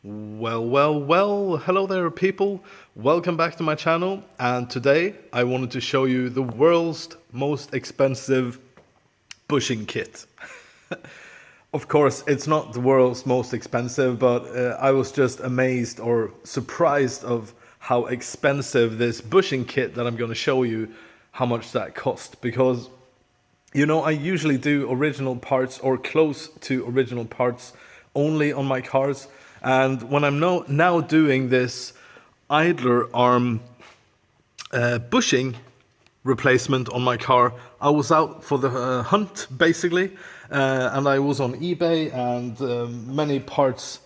Well, hello there people, welcome back to my channel, and today I wanted to show you the world's most expensive bushing kit. Of course, it's not the world's most expensive, but I was just amazed or surprised of how expensive this bushing kit that I'm going to show you, how much that cost, because I usually do original parts or close to original parts only on my cars. And when I'm now doing this idler arm bushing replacement on my car, I was out for the hunt basically, and I was on eBay and many parts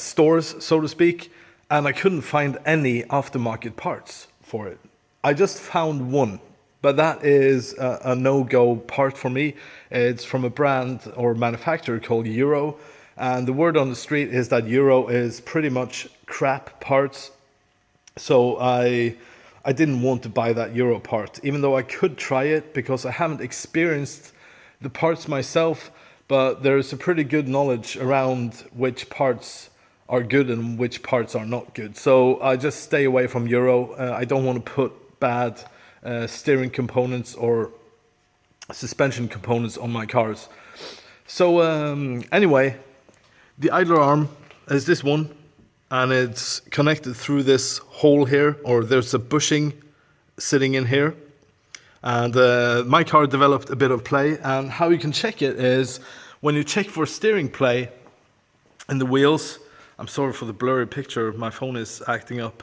stores, so to speak, and I couldn't find any aftermarket parts for it. I just found one, but that is a no-go part for me. It's from a brand or manufacturer called Euro. And the word on the street is that Euro is pretty much crap parts. So I didn't want to buy that Euro part, even though I could try it because I haven't experienced the parts myself. But there's a pretty good knowledge around which parts are good and which parts are not good. So I just stay away from Euro. I don't want to put bad steering components or suspension components on my cars. So anyway, the idler arm is this one, and it's connected through this hole here, or there's a bushing sitting in here. And my car developed a bit of play, and how you can check it is when you check for steering play in the wheels. I'm sorry for the blurry picture, my phone is acting up.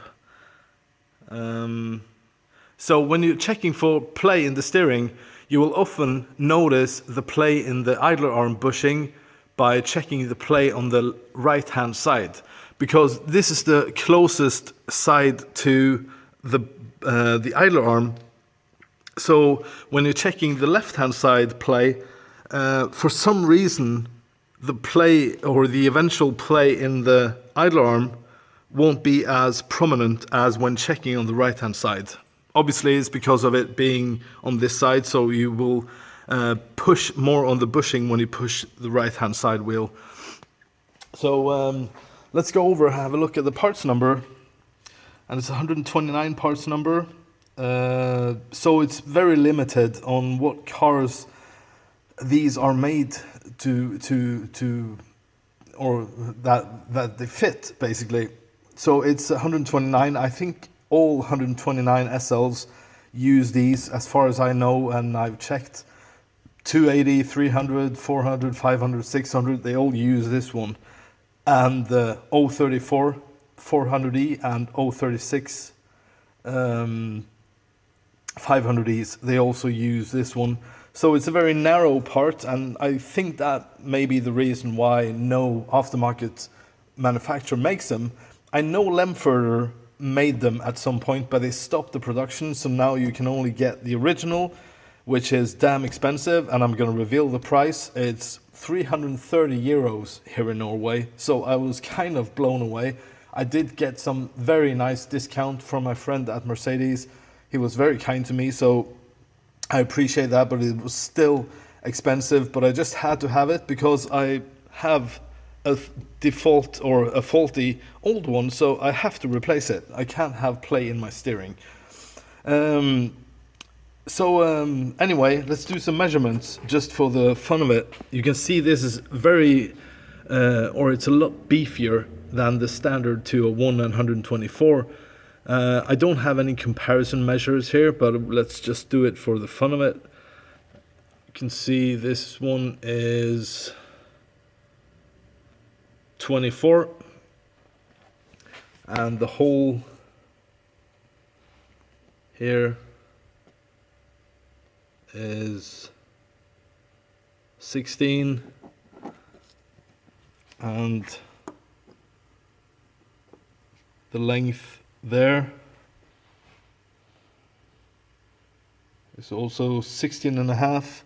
So when you're checking for play in the steering, you will often notice the play in the idler arm bushing by checking the play on the right hand side, because this is the closest side to the idler arm. So when you're checking the left hand side play, for some reason the play or the eventual play in the idler arm won't be as prominent as when checking on the right hand side. Obviously it's because of it being on this side, so you will push more on the bushing when you push the right hand side wheel. So let's go over and have a look at the parts number, and it's 129 parts number. So it's very limited on what cars these are made to or that they fit basically. So it's 129. I think all 129 SLs use these as far as I know, and I've checked 280, 300, 400, 500, 600, they all use this one. And the 034 400e and 036 500es, they also use this one. So it's a very narrow part, and I think that may be the reason why no aftermarket manufacturer makes them. I know Lemfurter made them at some point, but they stopped the production, so now you can only get the original, which is damn expensive, and I'm going to reveal the price. It's 330 euros here in Norway, so I was kind of blown away. I did get some very nice discount from my friend at Mercedes. He was very kind to me, so I appreciate that, but it was still expensive. But I just had to have it because I have a default or a faulty old one, so I have to replace it. I can't have play in my steering. Anyway, let's do some measurements just for the fun of it. You can see this is very, it's a lot beefier than the standard 201 and 124. I don't have any comparison measures here, but let's just do it for the fun of it. You can see this one is 24, and the hole here is 16, and the length there is also 16 and a half.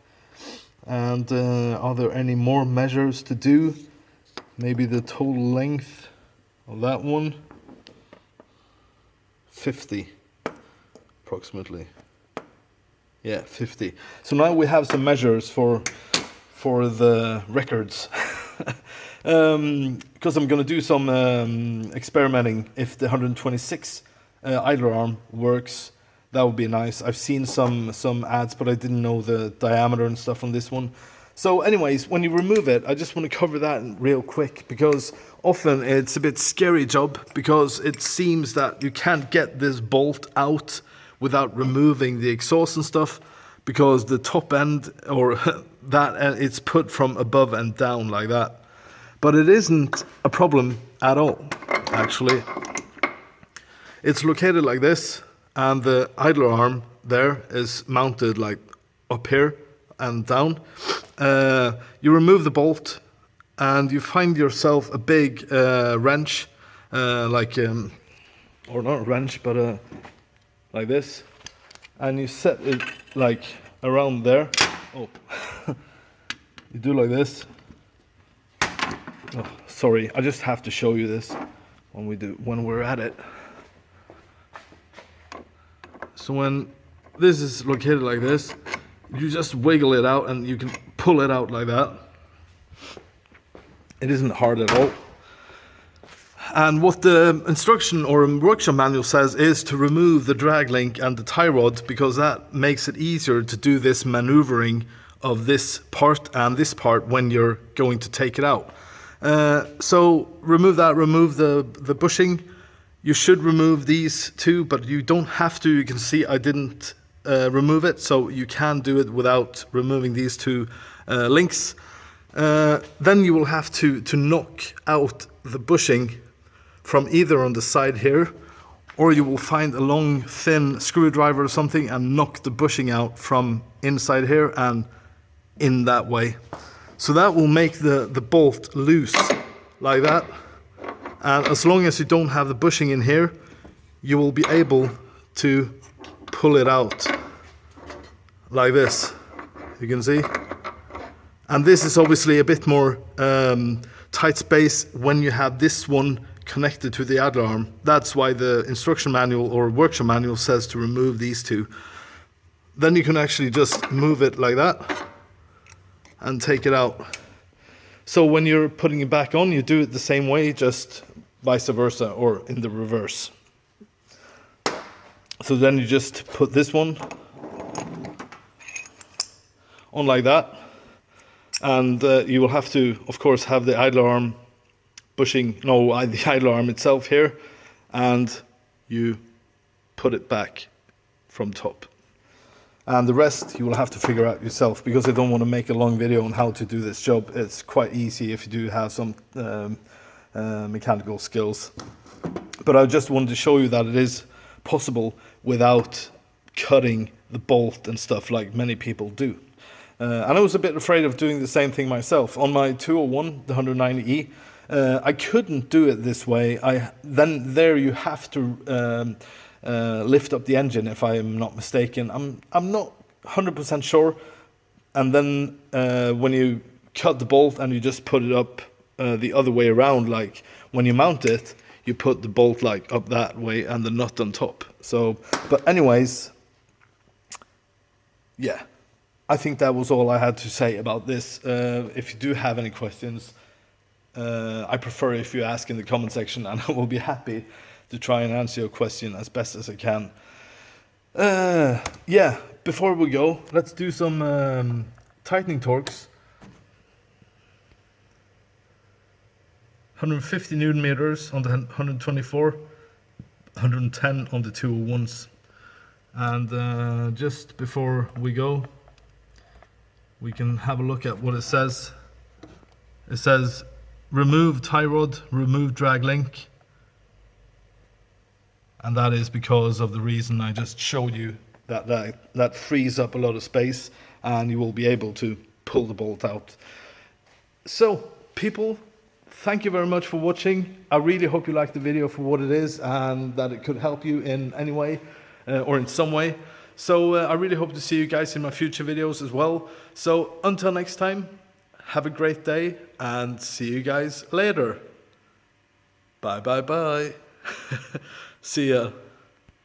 And are there any more measures to do? Maybe the total length of that one, 50 approximately. Yeah, 50. So now we have some measures for the records. because I'm going to do some experimenting if the 126 idler arm works. That would be nice. I've seen some ads, but I didn't know the diameter and stuff on this one. So anyways, when you remove it, I just want to cover that real quick, because often it's a bit scary job, because it seems that you can't get this bolt out without removing the exhaust and stuff, because the top end, or that it's put from above and down like that. But it isn't a problem at all, actually. It's located like this, and the idler arm there is mounted like up here and down. You remove the bolt and you find yourself a big wrench, or not a wrench, but like this, and you set it like around there. Oh, you do like this. Oh, sorry, I just have to show you this when we're at it. So when this is located like this, you just wiggle it out and you can pull it out like that. It isn't hard at all. And what the instruction or workshop manual says is to remove the drag link and the tie rod, because that makes it easier to do this maneuvering of this part and this part when you're going to take it out. So remove that, remove the bushing. You should remove these two, but you don't have to. You can see I didn't remove it, so you can do it without removing these two links. Then you will have to knock out the bushing from either on the side here, or you will find a long thin screwdriver or something and knock the bushing out from inside here and in that way. So that will make the bolt loose like that. And as long as you don't have the bushing in here, you will be able to pull it out like this, you can see. And this is obviously a bit more tight space when you have this one connected to the idler arm. That's why the instruction manual or workshop manual says to remove these two. Then you can actually just move it like that and take it out. So when you're putting it back on, you do it the same way, just vice versa, or in the reverse. So then you just put this one on like that, and you will have to, of course, have the idler arm the idler arm itself here, and you put it back from top. And the rest you will have to figure out yourself, because I don't want to make a long video on how to do this job. It's quite easy if you do have some mechanical skills. But I just wanted to show you that it is possible without cutting the bolt and stuff like many people do. And I was a bit afraid of doing the same thing myself. On my 201, the 190e, I couldn't do it this way. There you have to lift up the engine, if I am not mistaken. I'm not 100% sure. And then when you cut the bolt and you just put it up the other way around, like when you mount it, you put the bolt like up that way and the nut on top. So, but anyways, yeah, I think that was all I had to say about this. If you do have any questions, I prefer if you ask in the comment section, and I will be happy to try and answer your question as best as I can. Yeah, before we go, let's do some tightening torques. 150 Newton meters on the 124, 110 on the 201s. And just before we go, we can have a look at what it says. It says, remove tie rod, remove drag link. And that is because of the reason I just showed you, that frees up a lot of space and you will be able to pull the bolt out. So, people, thank you very much for watching. I really hope you liked the video for what it is and that it could help you in any way or in some way. So I really hope to see you guys in my future videos as well. So until next time, have a great day and see you guys later. Bye bye bye. See ya.